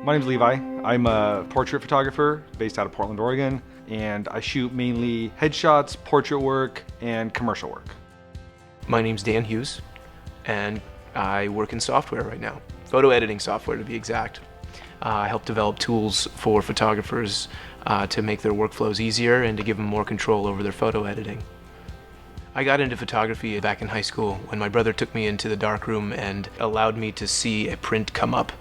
My name's Levi. I'm a portrait photographer based out of Portland, Oregon, and I shoot mainly headshots, portrait work, and commercial work. My name's Dan Hughes, and I work in software right now. Photo editing software, to be exact. I help develop tools for photographers to make their workflows easier and to give them more control over their photo editing. I got into photography back in high school when my brother took me into the darkroom and allowed me to see a print come up.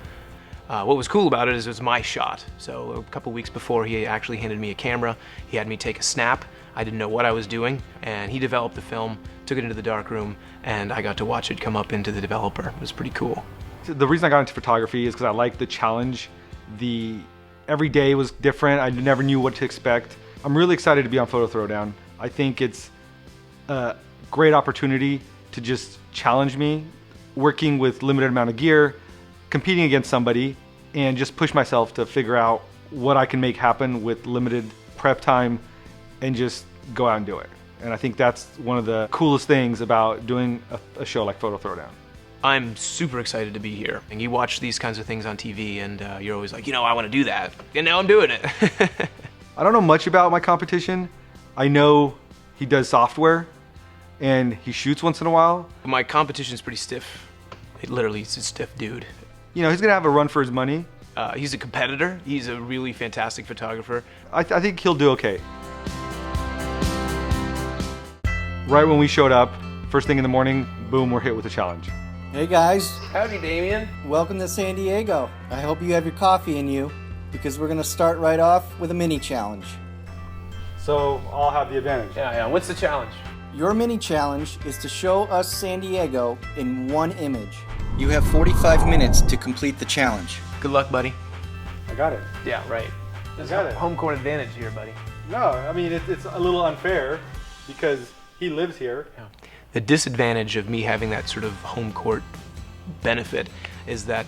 What was cool about it is it was my shot. So a couple weeks before, he actually handed me a camera. He had me take a snap. I didn't know what I was doing, and he developed the film, took it into the darkroom, and I got to watch it come up into the developer. It was pretty cool. The reason I got into photography is because I like the challenge. Every day was different. I never knew what to expect. I'm really excited to be on Photo Throwdown. I think it's a great opportunity to just challenge me, working with limited amount of gear, competing against somebody, and just push myself to figure out what I can make happen with limited prep time and just go out and do it. And I think that's one of the coolest things about doing a show like Photo Throwdown. I'm super excited to be here. And you watch these kinds of things on TV and you're always like, I want to do that. And now I'm doing it. I don't know much about my competition. I know he does software and he shoots once in a while. My competition's pretty stiff. He's a stiff dude. He's gonna have a run for his money. He's a competitor. He's a really fantastic photographer. I think he'll do okay. Right when we showed up, first thing in the morning, boom, we're hit with a challenge. Hey guys. Howdy, Damien. Welcome to San Diego. I hope you have your coffee in you because we're gonna start right off with a mini challenge. So I'll have the advantage. Yeah. What's the challenge? Your mini challenge is to show us San Diego in one image. You have 45 minutes to complete the challenge. Good luck, buddy. I got it. Yeah, right. There's got it. Home court advantage here, buddy. No, I mean, it's a little unfair because he lives here. Yeah. The disadvantage of me having that sort of home court benefit is that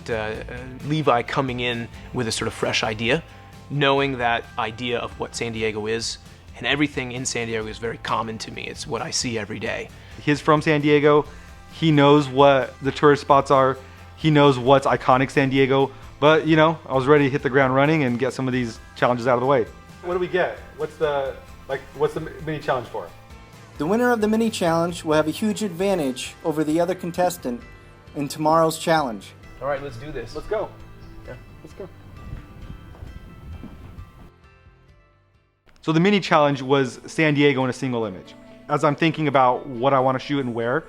Levi coming in with a sort of fresh idea, knowing that idea of what San Diego is, and everything in San Diego is very common to me. It's what I see every day. He's from San Diego. He knows what the tourist spots are. He knows what's iconic San Diego. But, I was ready to hit the ground running and get some of these challenges out of the way. What do we get? What's the mini challenge for? The winner of the mini challenge will have a huge advantage over the other contestant in tomorrow's challenge. All right, let's do this. Let's go. Yeah. Let's go. So the mini challenge was San Diego in a single image. As I'm thinking about what I want to shoot and where,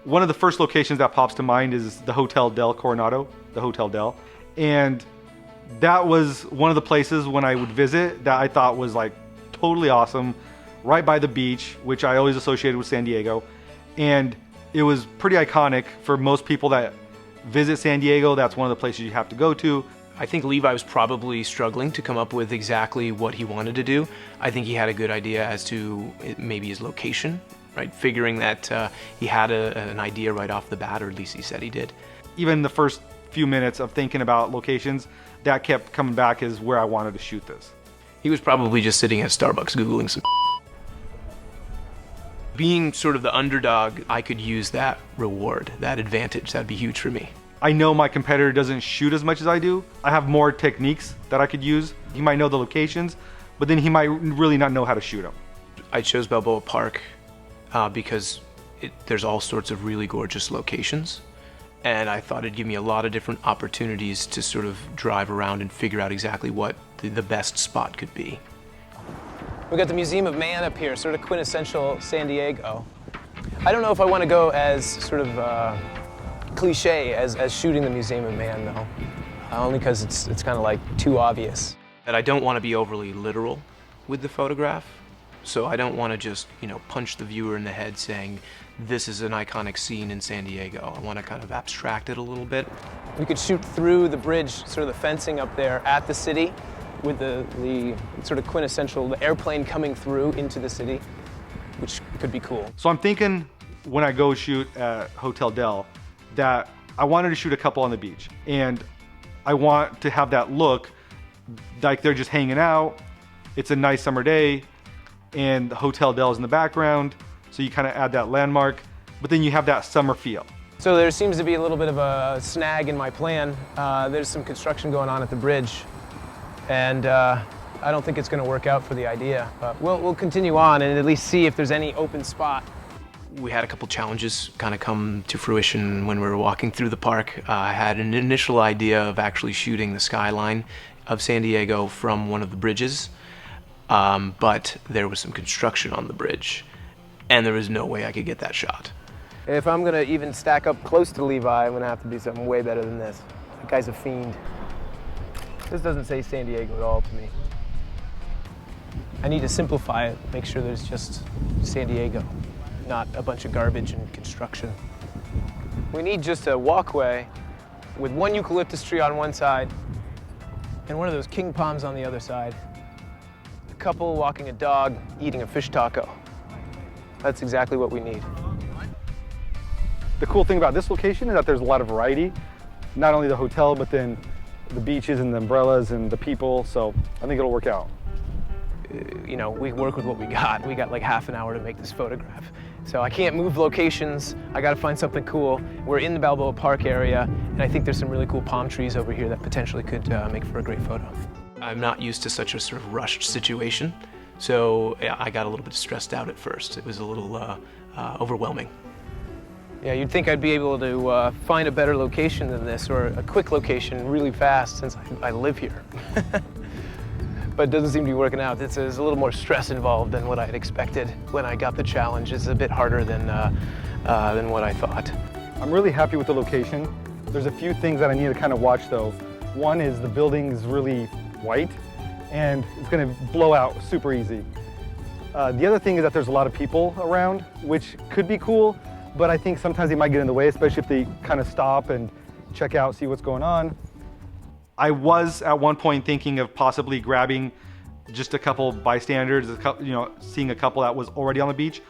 one of the first locations that pops to mind is the Hotel Del Coronado, the Hotel Del. And that was one of the places when I would visit that I thought was like totally awesome, right by the beach, which I always associated with San Diego. And it was pretty iconic for most people that visit San Diego. That's one of the places you have to go to. I think Levi was probably struggling to come up with exactly what he wanted to do. I think he had a good idea as to maybe his location, right? Figuring that he had an idea right off the bat, or at least he said he did. Even the first few minutes of thinking about locations, that kept coming back as where I wanted to shoot this. He was probably just sitting at Starbucks Googling some. Being sort of the underdog, I could use that reward, that advantage. That'd be huge for me. I know my competitor doesn't shoot as much as I do. I have more techniques that I could use. He might know the locations, but then he might really not know how to shoot them. I chose Balboa Park because there's all sorts of really gorgeous locations. And I thought it'd give me a lot of different opportunities to sort of drive around and figure out exactly what the best spot could be. We got the Museum of Man up here, sort of quintessential San Diego. I don't know if I want to go as sort of cliche as shooting the Museum of Man, though. Only because it's kind of like too obvious. And I don't want to be overly literal with the photograph. So I don't want to just, punch the viewer in the head saying, this is an iconic scene in San Diego. I want to kind of abstract it a little bit. We could shoot through the bridge, sort of the fencing up there at the city, with the sort of quintessential, the airplane coming through into the city, which could be cool. So I'm thinking when I go shoot at Hotel Del that I wanted to shoot a couple on the beach. And I want to have that look like they're just hanging out. It's a nice summer day and the Hotel Del is in the background. So you kind of add that landmark, but then you have that summer feel. So there seems to be a little bit of a snag in my plan. There's some construction going on at the bridge, and I don't think it's going to work out for the idea. But we'll continue on and at least see if there's any open spot. We had a couple challenges kind of come to fruition when we were walking through the park. I had an initial idea of actually shooting the skyline of San Diego from one of the bridges, but there was some construction on the bridge, and there was no way I could get that shot. If I'm going to even stack up close to Levi, I'm going to have to do something way better than this. That guy's a fiend. This doesn't say San Diego at all to me. I need to simplify it, make sure there's just San Diego, not a bunch of garbage and construction. We need just a walkway with one eucalyptus tree on one side and one of those king palms on the other side. A couple walking a dog, eating a fish taco. That's exactly what we need. The cool thing about this location is that there's a lot of variety. Not only the hotel, but then the beaches and the umbrellas and the people, so I think it'll work out. You know, we work with what we got. We got like half an hour to make this photograph. So I can't move locations. I got to find something cool. We're in the Balboa Park area, and I think there's some really cool palm trees over here that potentially could make for a great photo. I'm not used to such a sort of rushed situation, so I got a little bit stressed out at first. It was a little overwhelming. Yeah, you'd think I'd be able to find a better location than this, or a quick location really fast, since I live here. But it doesn't seem to be working out. There's a little more stress involved than what I had expected when I got the challenge. It's a bit harder than what I thought. I'm really happy with the location. There's a few things that I need to kind of watch though. One is the building is really white and it's going to blow out super easy. The other thing is that there's a lot of people around, which could be cool, but I think sometimes they might get in the way, especially if they kind of stop and check out, see what's going on. I was at one point thinking of possibly grabbing just a couple bystanders, seeing a couple that was already on the beach,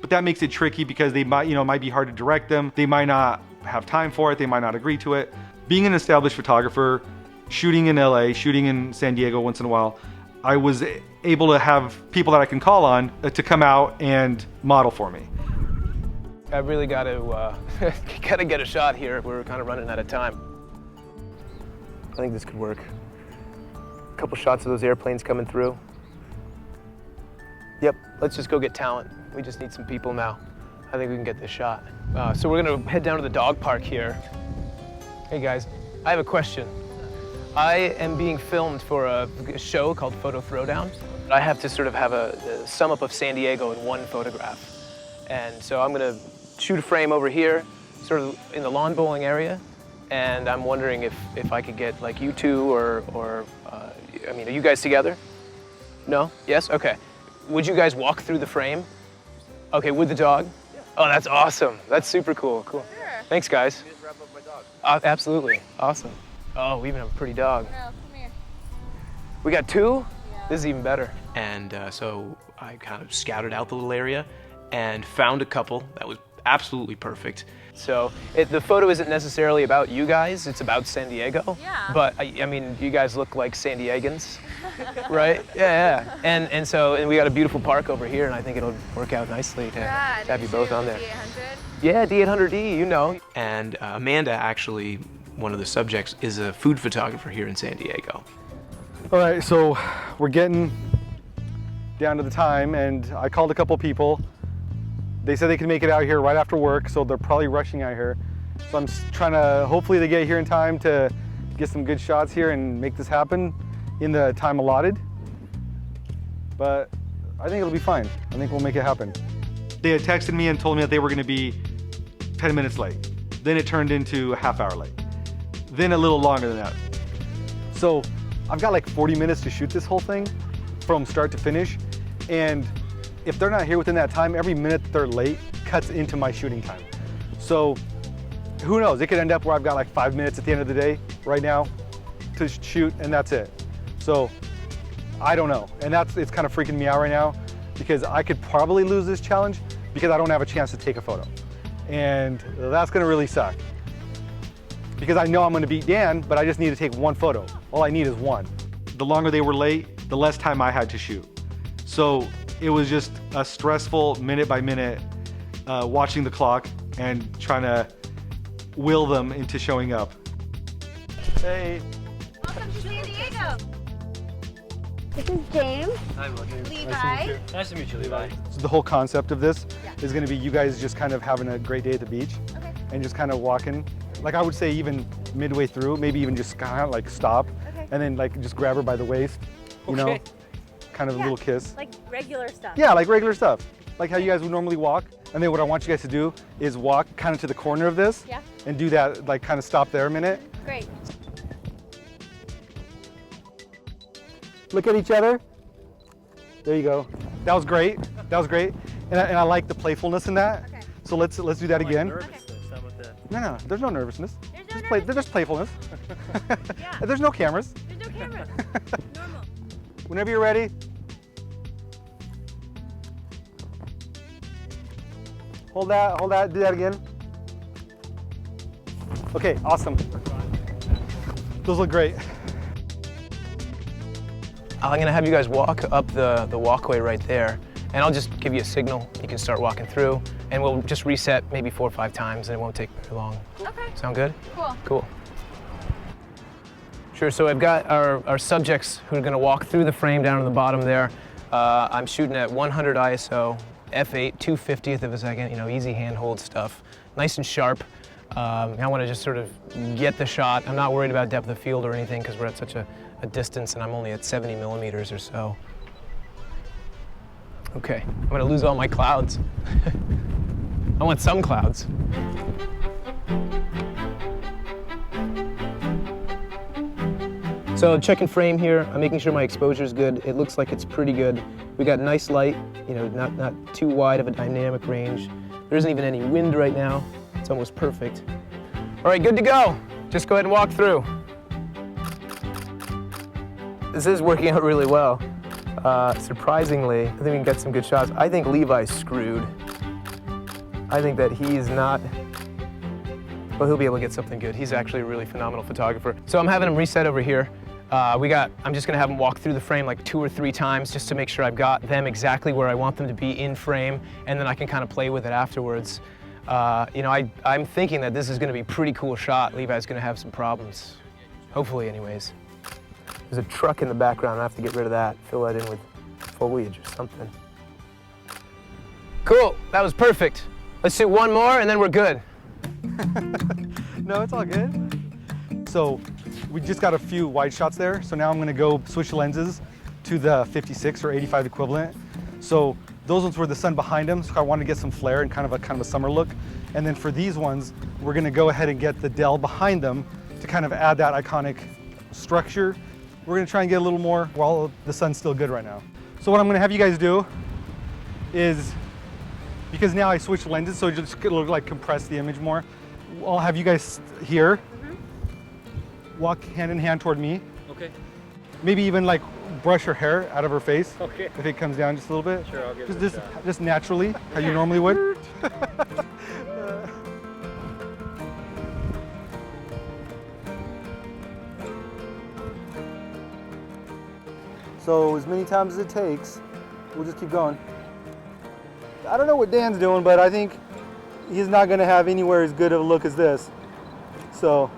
but that makes it tricky because they might, might be hard to direct them. They might not have time for it. They might not agree to it. Being an established photographer, shooting in LA, shooting in San Diego once in a while, I was able to have people that I can call on to come out and model for me. I really got to get a shot here. We're kind of running out of time. I think this could work. A couple shots of those airplanes coming through. Yep, let's just go get talent. We just need some people now. I think we can get this shot. So we're gonna head down to the dog park here. Hey guys, I have a question. I am being filmed for a show called Photo Throwdown. I have to sort of have a sum up of San Diego in one photograph. And so I'm gonna shoot a frame over here, sort of in the lawn bowling area. And I'm wondering if I could get like you two or I mean, are you guys together? No? Yes? Okay. Would you guys walk through the frame? Okay, with the dog? Yeah. Oh, that's awesome. That's super cool. Cool. Sure. Thanks, guys. You just wrap up my dog. Absolutely. Awesome. Oh, we even have a pretty dog. No, come here. We got two? Yeah. This is even better. And so I kind of scouted out the little area and found a couple that was absolutely perfect. So the photo isn't necessarily about you guys, it's about San Diego. Yeah. But I mean, you guys look like San Diegans, right? Yeah. And we got a beautiful park over here, and I think it'll work out nicely to have you both on there. D800? Yeah, D800D, you know. And Amanda, actually, one of the subjects, is a food photographer here in San Diego. All right, so we're getting down to the time, and I called a couple people. They said they can make it out here right after work, so they're probably rushing out here. So I'm trying to, hopefully they get here in time to get some good shots here and make this happen in the time allotted. But I think it'll be fine. I think we'll make it happen. They had texted me and told me that they were gonna be 10 minutes late. Then it turned into a half hour late. Then a little longer than that. So I've got like 40 minutes to shoot this whole thing from start to finish. And if they're not here within that time, every minute that they're late cuts into my shooting time. So who knows? It could end up where I've got like 5 minutes at the end of the day right now to shoot, and that's it. So I don't know. And it's kind of freaking me out right now because I could probably lose this challenge because I don't have a chance to take a photo. And that's gonna really suck. Because I know I'm gonna beat Dan, but I just need to take one photo. All I need is one. The longer they were late, the less time I had to shoot. So it was just a stressful minute by minute watching the clock and trying to will them into showing up. Hey. Welcome to San Diego. This is James. Hi, Levi. Nice to meet you, Levi. So the whole concept of this is going to be you guys just kind of having a great day at the beach and just kind of walking. Like I would say even midway through, maybe even just kind of like stop and then like just grab her by the waist, you know, kind of a little kiss. Like regular stuff. Yeah, like regular stuff. Like how you guys would normally walk. And then what I want you guys to do is walk kind of to the corner of this and do that, like kind of stop there a minute. Great. Look at each other. There you go. That was great. That was great. And I like the playfulness in that. Okay. So let's do that again. How about that? No, there's no nervousness. There's There's playfulness. Yeah. There's no cameras. There's no camera. Normal. Whenever you're ready. Hold that, do that again. Okay, awesome. Those look great. I'm gonna have you guys walk up the walkway right there, and I'll just give you a signal. You can start walking through, and we'll just reset maybe 4 or 5 times, and it won't take very long. Okay. Sound good? Cool. Cool. Sure, so I've got our subjects who are gonna walk through the frame down on the bottom there. I'm shooting at 100 ISO, f8, 2/50th of a second, you know, easy handhold stuff, nice and sharp. I wanna just sort of get the shot. I'm not worried about depth of field or anything because we're at such a distance and I'm only at 70 millimeters or so. Okay, I'm gonna lose all my clouds. I want some clouds. So I'm checking frame here. I'm making sure my exposure is good. It looks like it's pretty good. We got nice light, you know, not too wide of a dynamic range. There isn't even any wind right now. It's almost perfect. All right, good to go. Just go ahead and walk through. This is working out really well. Surprisingly, I think we can get some good shots. I think Levi's screwed. I think that he's not, well, he'll be able to get something good. He's actually a really phenomenal photographer. So I'm having him reset over here. I'm just gonna have him walk through the frame like 2 or 3 times just to make sure I've got them exactly where I want them to be in frame, and then I can kind of play with it afterwards. You know, I'm thinking that this is gonna be a pretty cool shot. Levi's gonna have some problems. Hopefully, anyways. There's a truck in the background. I have to get rid of that. Fill that in with foliage or something. Cool, that was perfect. Let's do one more and then we're good. No, it's all good. So we just got a few wide shots there. So now I'm gonna go switch lenses to the 56 or 85 equivalent. So those ones were the sun behind them. So I wanted to get some flare and kind of a summer look. And then for these ones, we're gonna go ahead and get the Dell behind them to kind of add that iconic structure. We're gonna try and get a little more while the sun's still good right now. So what I'm gonna have you guys do is, because now I switched lenses, so it just gonna look like compress the image more. I'll have you guys here, walk hand in hand toward me. Okay. Maybe even like brush her hair out of her face. Okay. If it comes down just a little bit. Sure, I'll give it a shot. Just naturally, how you normally would. So as many times as it takes, we'll just keep going. I don't know what Dan's doing, but I think he's not gonna have anywhere as good of a look as this. So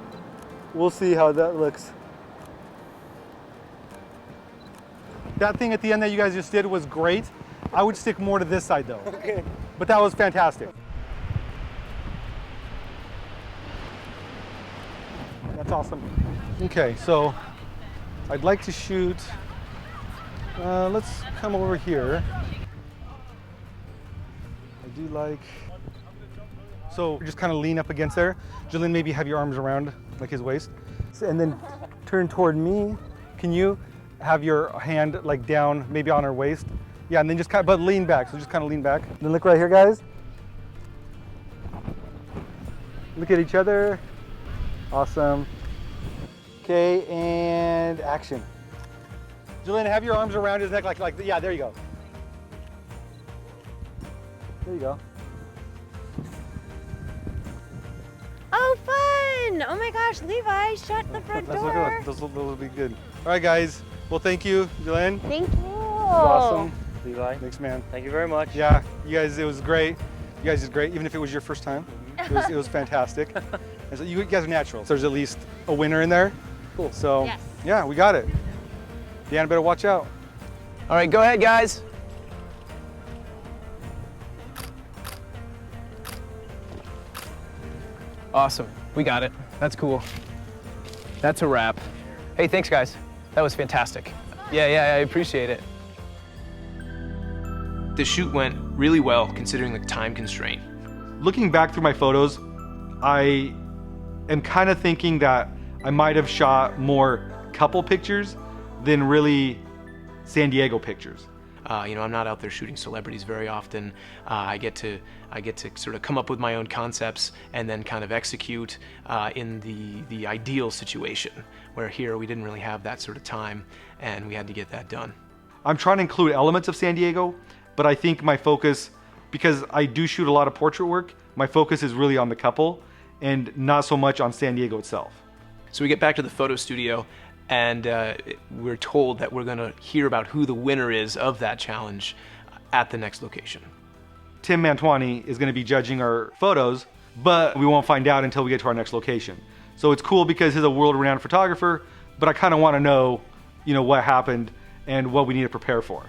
we'll see how that looks. That thing at the end that you guys just did was great. I would stick more to this side though. Okay. But that was fantastic. That's awesome. Okay, so I'd like to shoot, let's come over here. I do like, so just kind of lean up against there. Julian, maybe have your arms around like his waist. And then turn toward me. Can you have your hand like down, maybe on her waist? Yeah, and then just kind of, but lean back. So just kind of lean back. Then look right here, guys. Look at each other. Awesome. Okay, and action. Julian, have your arms around his neck like yeah, there you go. There you go. Oh, fun! Oh my gosh, Levi, shut the front door. Those will be good. All right, guys. Well, thank you, Julian. Thank you. Awesome. Levi, Thanks, man. thank you very much. Yeah, you guys, it was great. You guys did great, even if it was your first time. It was fantastic. And so you guys are natural. So there's at least a winner in there. Cool. So Yes. yeah, we got it. Dan, better watch out. All right, go ahead, guys. Awesome. We got it. That's cool. That's a wrap. Hey, thanks, guys. That was fantastic. Yeah, I appreciate it. The shoot went really well considering the time constraint. Looking back through my photos, I am kind of thinking that I might have shot more couple pictures than really San Diego pictures. I'm not out there shooting celebrities very often. I get to sort of come up with my own concepts and then kind of execute in the ideal situation, where here we didn't really have that sort of time and we had to get that done. I'm trying to include elements of San Diego, but I think my focus, because I do shoot a lot of portrait work, my focus is really on the couple and not so much on San Diego itself. So we get back to the photo studio, and we're told that we're going to hear about who the winner is of that challenge at the next location. TIM MANTOANI is going to be judging our photos, but we won't find out until we get to our next location. So it's cool because he's a world-renowned photographer, but I kind of want to know, what happened and what we need to prepare for.